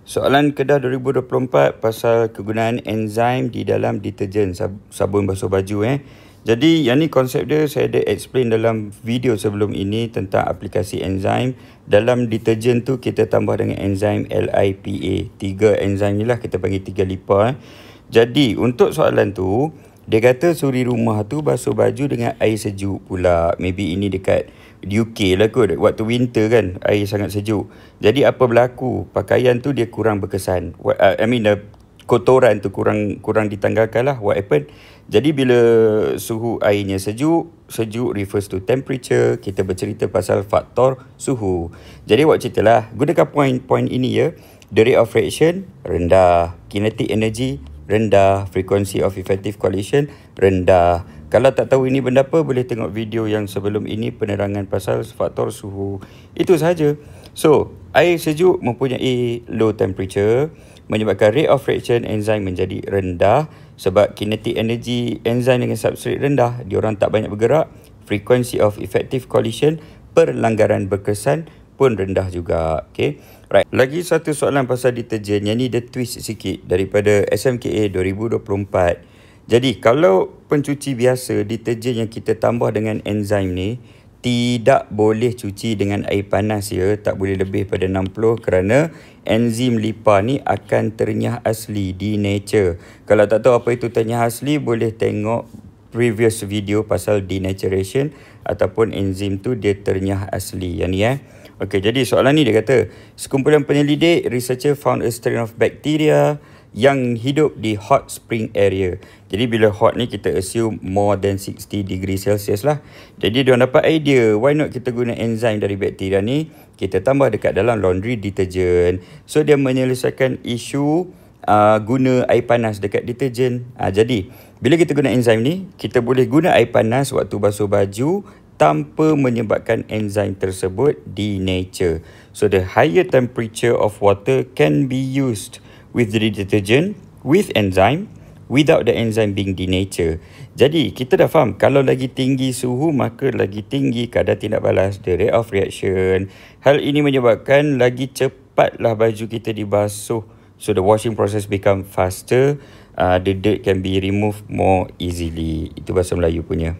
Soalan Kedah 2024 pasal kegunaan enzim di dalam deterjen sabun basuh baju. Jadi yang ni konsep dia saya ada explain dalam video sebelum ini tentang aplikasi enzim. Dalam deterjen tu kita tambah dengan enzim LIPA. 3 enzim ni lah kita panggil 3 LIPA. Jadi untuk soalan tu, dia kata suri rumah tu basuh baju dengan air sejuk pula. Maybe ini dekat UK lah kot, waktu winter kan, air sangat sejuk. Jadi apa berlaku? Pakaian tu dia kurang berkesan. Kotoran tu kurang ditanggalkan lah. What happened? Jadi bila suhu airnya sejuk refers to temperature. Kita bercerita pasal faktor suhu. Jadi awak ceritalah, gunakan point ini ya. The rate of reaction rendah, kinetic energy rendah, frequency of effective coalition rendah. Kalau tak tahu ini benda apa, boleh tengok video yang sebelum ini penerangan pasal faktor suhu. Itu sahaja. So, air sejuk mempunyai low temperature, menyebabkan rate of reaction enzim menjadi rendah sebab kinetic energy enzim dengan substrate rendah, diorang tak banyak bergerak. Frequency of effective coalition, perlanggaran berkesan pun rendah juga. Okay. Right. Lagi satu soalan pasal deterjen. Yang ni dia twist sikit daripada SMKA 2024. Jadi kalau pencuci biasa, deterjen yang kita tambah dengan enzim ni tidak boleh cuci dengan air panas ya. Tak boleh lebih pada 60 kerana enzim LIPA ni akan ternyah asli di nature. Kalau tak tahu apa itu ternyah asli, boleh tengok previous video pasal denaturation ataupun enzim tu dia ternyah asli. Yang ni Okey, jadi soalan ni dia kata, sekumpulan penyelidik, researcher found a strain of bacteria yang hidup di hot spring area. Jadi bila hot ni kita assume more than 60 degree Celsius lah. Jadi dia dapat idea, why not kita guna enzim dari bakteria ni, kita tambah dekat dalam laundry detergent. So dia menyelesaikan isu guna air panas dekat detergent. Jadi bila kita guna enzim ni, kita boleh guna air panas waktu basuh baju tanpa menyebabkan enzim tersebut denature. So the higher temperature of water can be used with the detergent, with enzyme, without the enzyme being denature. Jadi kita dah faham, kalau lagi tinggi suhu maka lagi tinggi kadar tindak balas, the rate of reaction. Hal ini menyebabkan lagi cepatlah baju kita dibasuh. So the washing process become faster. The dirt can be removed more easily. Itu bahasa Melayu punya.